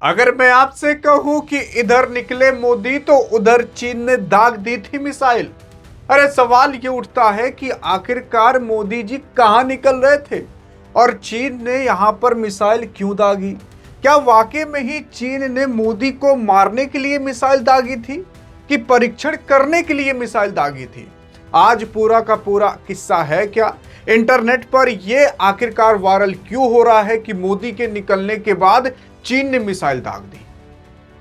अगर मैं आपसे कहूं कि इधर निकले मोदी तो उधर चीन ने दाग दी थी मिसाइल। अरे सवाल ये उठता है कि आखिरकार मोदी जी कहां निकल रहे थे और चीन ने यहां पर मिसाइल क्यों दागी। क्या वाकई में ही चीन ने मोदी को मारने के लिए मिसाइल दागी थी कि परीक्षण करने के लिए मिसाइल दागी थी। आज पूरा का पूरा किस्सा है क्या। इंटरनेट पर यह आखिरकार वायरल क्यों हो रहा है कि मोदी के निकलने के बाद चीन ने मिसाइल दाग दी।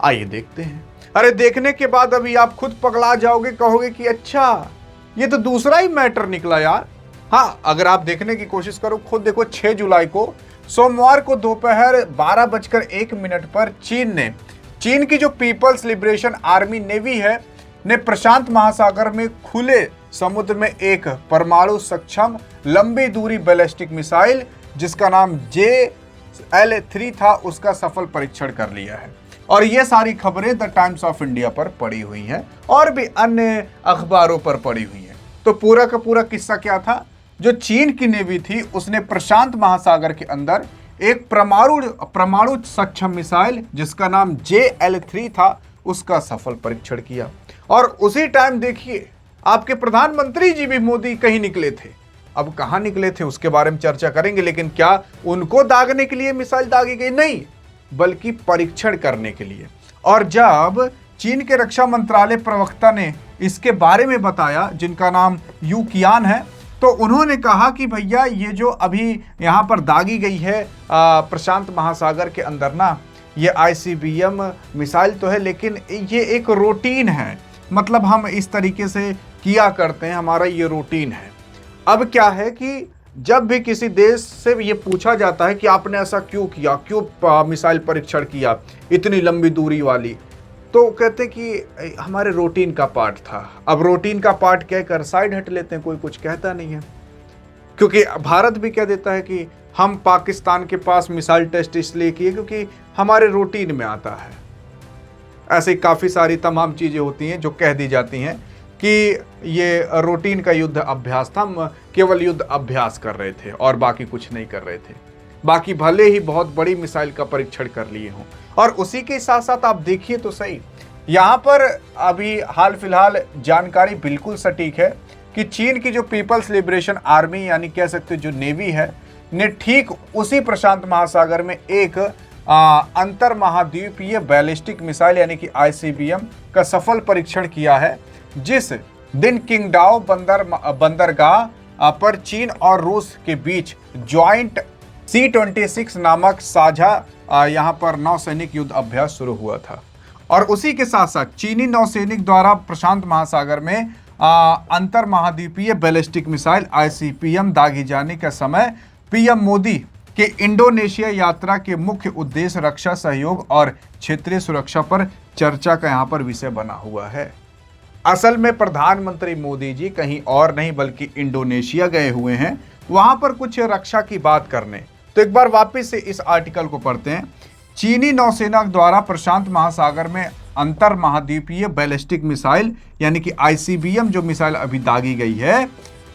आइए देखते हैं। अरे देखने के बाद अभी आप खुद पगला जाओगे, कहोगे कि अच्छा ये तो दूसरा ही मैटर निकला यार। हाँ, अगर आप देखने की कोशिश करो, खुद देखो 6 जुलाई को सोमवार को दोपहर 12:01 पर चीन की जो पीपल्स लिबरेशन आर्मी नेवी है ने प्रशांत महासागर में खुले समुद्र में एक परमाणु सक्षम लंबी दूरी बैलिस्टिक मिसाइल जिसका नाम JL-3 था, उसका सफल परीक्षण कर लिया है। और ये सारी खबरें द टाइम्स ऑफ इंडिया पर पड़ी हुई हैं और भी अन्य अखबारों पर पड़ी हुई हैं। तो पूरा का पूरा किस्सा क्या था। जो चीन की नेवी थी उसने प्रशांत महासागर के अंदर एक परमाणु सक्षम मिसाइल जिसका नाम JL-3 था, उसका सफल परीक्षण किया। और उसी टाइम देखिए आपके प्रधानमंत्री जी भी मोदी कहीं निकले थे। अब कहां निकले थे उसके बारे में चर्चा करेंगे, लेकिन क्या उनको दागने के लिए मिसाइल दागी गई? नहीं, बल्कि परीक्षण करने के लिए। और जब चीन के रक्षा मंत्रालय प्रवक्ता ने इसके बारे में बताया, जिनका नाम यू कियान है, तो उन्होंने कहा कि भैया ये जो अभी यहां पर दागी गई है प्रशांत महासागर के अंदर ना, ये ICBM मिसाइल तो है, लेकिन ये एक रूटीन है। मतलब हम इस तरीके से किया करते हैं, हमारा ये रूटीन है। अब क्या है कि जब भी किसी देश से ये पूछा जाता है कि आपने ऐसा क्यों किया, क्यों मिसाइल परीक्षण किया इतनी लंबी दूरी वाली, तो कहते कि हमारे रूटीन का पार्ट था। अब रूटीन का पार्ट कहकर साइड हट लेते हैं, कोई कुछ कहता नहीं है। क्योंकि भारत भी कह देता है कि हम पाकिस्तान के पास मिसाइल टेस्ट इसलिए किए क्योंकि हमारे रूटीन में आता है। ऐसे काफ़ी सारी तमाम चीज़ें होती हैं जो कह दी जाती हैं कि ये रूटीन का युद्ध अभ्यास था, हम केवल युद्ध अभ्यास कर रहे थे और बाकी कुछ नहीं कर रहे थे। बाकी भले ही बहुत बड़ी मिसाइल का परीक्षण कर लिए हों। और उसी के साथ साथ आप देखिए तो सही, यहाँ पर अभी हाल फिलहाल जानकारी बिल्कुल सटीक है कि चीन की जो पीपल्स लिबरेशन आर्मी यानी कह सकते जो नेवी है ने ठीक उसी प्रशांत महासागर में एक अंतर महाद्वीपीय बैलिस्टिक मिसाइल यानी कि ICBM का सफल परीक्षण किया है, जिस दिन किंगडाओ बंदरगाह पर चीन और रूस के बीच ज्वाइंट C-26 नामक साझा यहां पर नौसैनिक युद्ध अभ्यास शुरू हुआ था। और उसी के साथ साथ चीनी नौसैनिक द्वारा प्रशांत महासागर में अंतर महाद्वीपीय बैलिस्टिक मिसाइल ICBM दागी जाने का समय PM मोदी के इंडोनेशिया यात्रा के मुख्य उद्देश्य रक्षा सहयोग और क्षेत्रीय सुरक्षा पर चर्चा का यहां पर विषय बना हुआ है। असल में प्रधानमंत्री मोदी जी कहीं और नहीं बल्कि इंडोनेशिया गए हुए हैं, वहां पर कुछ रक्षा की बात करने। तो एक बार वापस से इस आर्टिकल को पढ़ते हैं। चीनी नौसेना द्वारा प्रशांत महासागर में अंतर महाद्वीपीय बैलिस्टिक मिसाइल यानी कि ICBM जो मिसाइल अभी दागी गई है,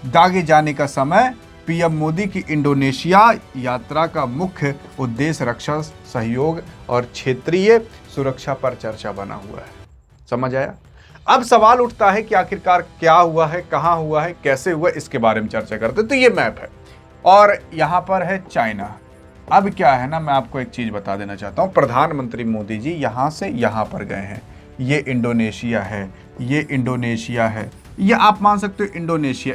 दागे जाने का समय PM मोदी की इंडोनेशिया यात्रा का मुख्य उद्देश्य रक्षा सहयोग और क्षेत्रीय सुरक्षा पर चर्चा बना हुआ है। समझ आया? अब सवाल उठता है कि आखिरकार क्या हुआ है, कहां हुआ है, कैसे हुआ, इसके बारे में चर्चा करते हैं। तो ये मैप है और यहां पर है चाइना। अब क्या है ना, मैं आपको एक चीज बता देना चाहता हूं। प्रधानमंत्री मोदी जी यहां से यहां पर गए हैं। ये इंडोनेशिया है, ये इंडोनेशिया है, ये आप मान सकते हो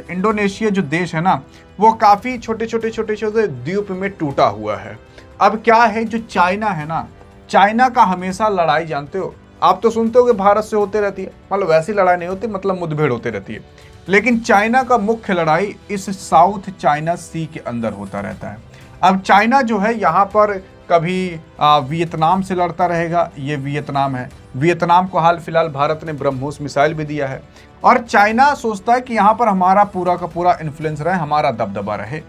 इंडोनेशिया जो देश है ना, वो काफी छोटे छोटे द्वीप में टूटा हुआ है। अब क्या है, जो चाइना है ना, चाइना का हमेशा लड़ाई जानते हो, आप तो सुनते हो कि भारत से होते रहती है, मतलब वैसी लड़ाई नहीं होती, मतलब मुठभेड़ होती रहती है। लेकिन चाइना का मुख्य लड़ाई इस साउथ चाइना सी के अंदर होता रहता है। अब चाइना जो है यहाँ पर कभी वियतनाम से लड़ता रहेगा, ये वियतनाम है। वियतनाम को हाल फिलहाल भारत ने ब्रह्मोस मिसाइल भी दिया है। और चाइना सोचता है कि यहाँ पर हमारा पूरा का पूरा इन्फ्लुएंस रहे, हमारा दबदबा रहे।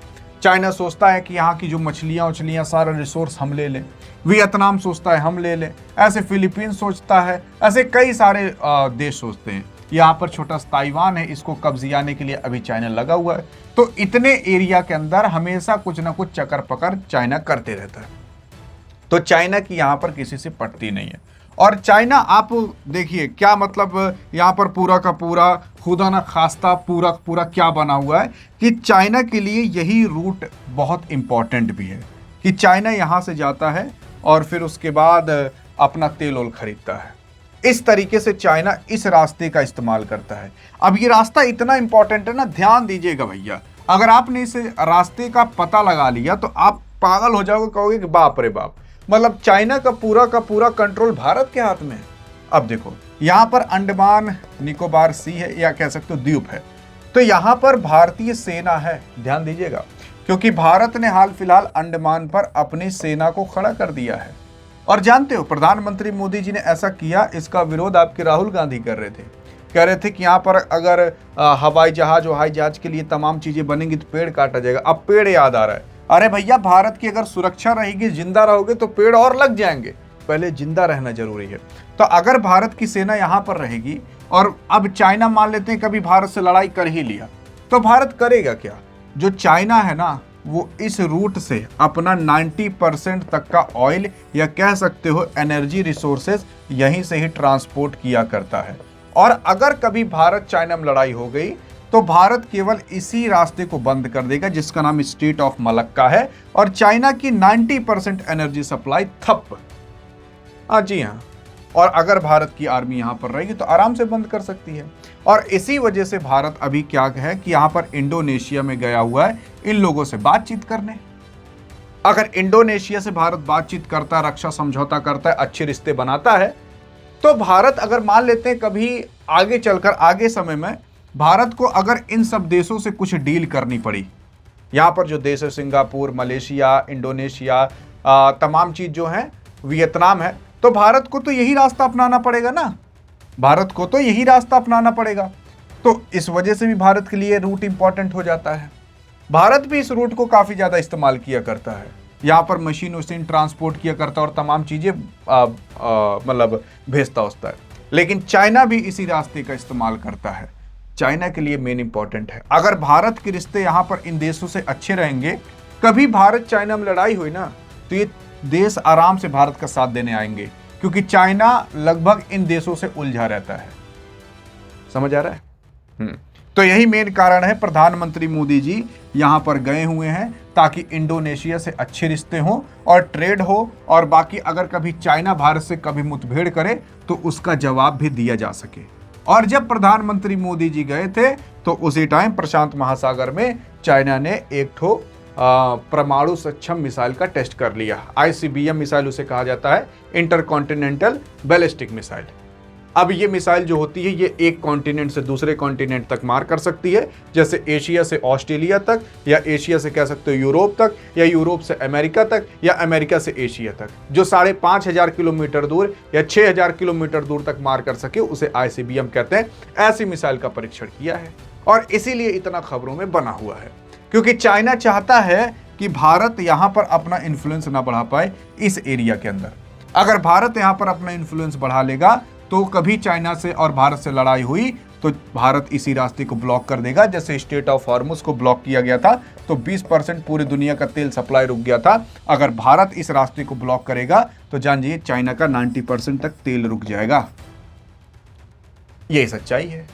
चाइना सोचता है कि यहाँ की जो मछलियाँ सारा रिसोर्स हम ले लें। वियतनाम सोचता है हम ले लें। ऐसे फिलीपींस सोचता है, ऐसे कई सारे देश सोचते हैं। यहाँ पर छोटा ताइवान है, इसको कब्जियाने के लिए अभी चाइना लगा हुआ है। तो इतने एरिया के अंदर हमेशा कुछ ना कुछ चक्कर पकड़ चाइना करते रहता है। तो चाइना की यहाँ पर किसी से पटती नहीं है। और चाइना, आप देखिए क्या मतलब यहाँ पर पूरा का पूरा खुदा ना खास्ता पूरा पूरा क्या बना हुआ है कि चाइना के लिए यही रूट बहुत इम्पॉर्टेंट भी है कि चाइना यहाँ से जाता है और फिर उसके बाद अपना तेल ओल खरीदता है। इस तरीके से चाइना इस रास्ते का इस्तेमाल करता है। अब ये रास्ता इतना इंपॉर्टेंट है ना, ध्यान दीजिएगा भैया, अगर आपने इस रास्ते का पता लगा लिया तो आप पागल हो जाओगे, कहोगे कि बाप रे बाप, मतलब चाइना का पूरा कंट्रोल भारत के हाथ में है। अब देखो यहाँ पर अंडमान निकोबार सी है या कह सकते हो द्वीप है, तो यहाँ पर भारतीय सेना है, ध्यान दीजिएगा, क्योंकि भारत ने हाल फिलहाल अंडमान पर अपनी सेना को खड़ा कर दिया है। और जानते हो प्रधानमंत्री मोदी जी ने ऐसा किया, इसका विरोध आपके राहुल गांधी कर रहे थे, कह रहे थे कि यहाँ पर अगर हवाई जहाज के लिए तमाम चीजें बनेंगी तो पेड़ काटा जाएगा। अब पेड़ याद आ रहा है, अरे भैया भारत की अगर सुरक्षा रहेगी, जिंदा रहोगे तो पेड़ और लग जाएंगे, पहले जिंदा रहना जरूरी है। तो अगर भारत की सेना यहाँ पर रहेगी और अब चाइना मान लेते हैं कभी भारत से लड़ाई कर ही लिया, तो भारत करेगा क्या? जो चाइना है ना, वो इस रूट से अपना 90% तक का ऑयल या कह सकते हो एनर्जी रिसोर्सेज यहीं से ही ट्रांसपोर्ट किया करता है। और अगर कभी भारत चाइना में लड़ाई हो गई तो भारत केवल इसी रास्ते को बंद कर देगा जिसका नाम स्ट्रेट ऑफ मलक्का है, और चाइना की 90% एनर्जी सप्लाई ठप। हाँ जी हाँ, और अगर भारत की आर्मी यहाँ पर रहेगी तो आराम से बंद कर सकती है। और इसी वजह से भारत अभी क्या है कि यहाँ पर इंडोनेशिया में गया हुआ है इन लोगों से बातचीत करने। अगर इंडोनेशिया से भारत बातचीत करता है, रक्षा समझौता करता है, अच्छे रिश्ते बनाता है, तो भारत अगर मान लेते हैं कभी आगे चलकर आगे समय में भारत को अगर इन सब देशों से कुछ डील करनी पड़ी, यहाँ पर जो देश है सिंगापुर, मलेशिया, इंडोनेशिया, तमाम चीज जो है, वियतनाम है, तो भारत को तो यही रास्ता अपनाना पड़ेगा ना, भारत को तो यही रास्ता अपनाना पड़ेगा। तो इस वजह से भी भारत के लिए रूट इंपॉर्टेंट हो जाता है। भारत भी इस रूट को काफी ज्यादा इस्तेमाल किया करता है, यहाँ पर मशीन वशीन ट्रांसपोर्ट किया करता है और तमाम चीजें मतलब भेजता होता है। लेकिन चाइना भी इसी रास्ते का इस्तेमाल करता है, चाइना के लिए मेन इंपॉर्टेंट है। अगर भारत के रिश्ते यहाँ पर इन देशों से अच्छे रहेंगे, कभी भारत चाइना में लड़ाई हुई ना तो ये देश आराम से भारत का साथ देने आएंगे, क्योंकि चाइना लगभग इन देशों से उलझा रहता है। समझ आ रहा है? तो यही मेन कारण है प्रधानमंत्री मोदी जी यहां पर गए हुए हैं, ताकि इंडोनेशिया से अच्छे रिश्ते हों और ट्रेड हो, और बाकी अगर कभी चाइना भारत से कभी मुठभेड़ करे तो उसका जवाब भी दिया जा सके। और जब प्रधानमंत्री मोदी जी गए थे तो उसी टाइम प्रशांत महासागर में चाइना ने एक ठो परमाणु सक्षम मिसाइल का टेस्ट कर लिया। ICBM मिसाइल उसे कहा जाता है, इंटरकॉन्टिनेंटल बैलिस्टिक मिसाइल। अब ये मिसाइल जो होती है ये एक कॉन्टिनेंट से दूसरे कॉन्टिनेंट तक मार कर सकती है, जैसे एशिया से ऑस्ट्रेलिया तक, या एशिया से कह सकते हो यूरोप तक, या यूरोप से अमेरिका तक, या अमेरिका से एशिया तक। जो 5,500 किलोमीटर दूर या 6,000 किलोमीटर दूर तक मार कर सके उसे ICBM कहते हैं। ऐसी मिसाइल का परीक्षण किया है और इसीलिए इतना खबरों में बना हुआ है, क्योंकि चाइना चाहता है कि भारत यहां पर अपना इन्फ्लुएंस ना बढ़ा पाए इस एरिया के अंदर। अगर भारत यहां पर अपना इन्फ्लुएंस बढ़ा लेगा तो कभी चाइना से और भारत से लड़ाई हुई तो भारत इसी रास्ते को ब्लॉक कर देगा। जैसे स्ट्रेट ऑफ हॉर्मुज को ब्लॉक किया गया था तो 20% पूरी दुनिया का तेल सप्लाई रुक गया था। अगर भारत इस रास्ते को ब्लॉक करेगा तो जानिए चाइना का 90% तक तेल रुक जाएगा। यही सच्चाई है।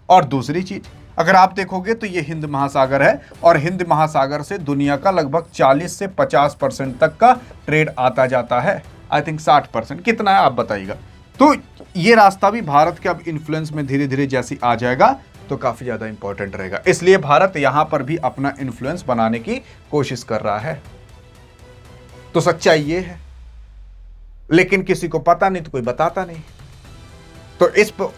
और दूसरी चीज, अगर आप देखोगे तो ये हिंद महासागर है और हिंद महासागर से दुनिया का लगभग 40 से 50% तक का ट्रेड आता जाता है। आई थिंक 60%, कितना है आप बताइएगा। तो ये रास्ता भी भारत के अब इन्फ्लुएंस में धीरे धीरे जैसी आ जाएगा तो काफी ज्यादा इंपॉर्टेंट रहेगा। इसलिए भारत यहां पर भी अपना इन्फ्लुएंस बनाने की कोशिश कर रहा है। तो सच्चाई ये है, लेकिन किसी को पता नहीं तो कोई बताता नहीं। तो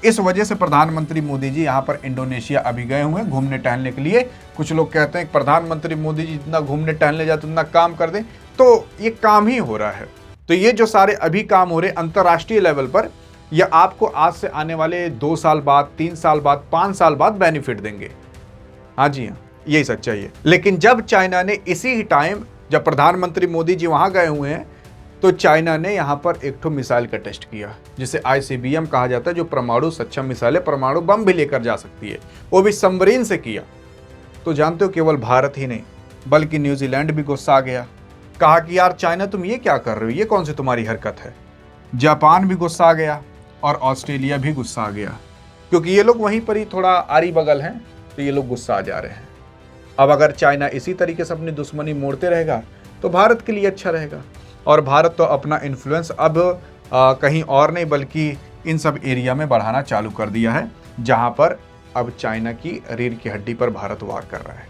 इस वजह से प्रधानमंत्री मोदी जी यहां पर इंडोनेशिया अभी गए हुए हैं घूमने टहलने के लिए। कुछ लोग कहते हैं प्रधानमंत्री मोदी जी जितना घूमने टहलने जाते उतना काम कर दें, तो ये काम ही हो रहा है। तो ये जो सारे अभी काम हो रहे अंतर्राष्ट्रीय लेवल पर, ये आपको आज से आने वाले 2 साल बाद, 3 साल बाद, 5 साल बाद बेनिफिट देंगे। हाँ जी हाँ, यही सच्चाई है। लेकिन जब चाइना ने इसी टाइम, जब प्रधानमंत्री मोदी जी वहां गए हुए हैं, तो चाइना ने यहां पर एक ठो मिसाइल का टेस्ट किया जिसे ICBM कहा जाता है, जो परमाणु सक्षम मिसाइल है, परमाणु बम भी लेकर जा सकती है, वो भी सबमरीन से किया। तो जानते हो केवल भारत ही नहीं बल्कि न्यूजीलैंड भी गुस्सा आ गया, कहा कि यार चाइना तुम ये क्या कर रहे हो, ये कौन सी तुम्हारी हरकत है। जापान भी गुस्सा आ गया और ऑस्ट्रेलिया भी गुस्सा आ गया, क्योंकि ये लोग वहीं पर ही थोड़ा आरी बगल हैं, तो ये लोग गुस्सा आ जा रहे हैं। अब अगर चाइना इसी तरीके से अपनी दुश्मनी मोड़ते रहेगा तो भारत के लिए अच्छा रहेगा। और भारत तो अपना इन्फ्लुएंस अब कहीं और नहीं बल्कि इन सब एरिया में बढ़ाना चालू कर दिया है, जहां पर अब चाइना की रीढ़ की हड्डी पर भारत वार कर रहा है।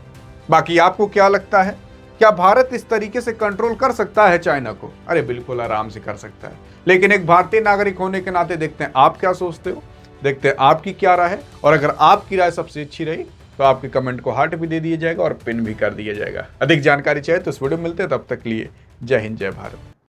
बाकी आपको क्या लगता है, क्या भारत इस तरीके से कंट्रोल कर सकता है चाइना को? अरे बिल्कुल आराम से कर सकता है, लेकिन एक भारतीय नागरिक होने के नाते देखते हैं आप क्या सोचते हो, देखते हैं आपकी क्या राय है। और अगर आपकी राय सबसे अच्छी रही तो आपके कमेंट को हार्ट भी दे दिया जाएगा और पिन भी कर दिया जाएगा। अधिक जानकारी चाहिए तो इस वीडियो में मिलते हैं, तब तक के लिए जय हिंद जय भारत।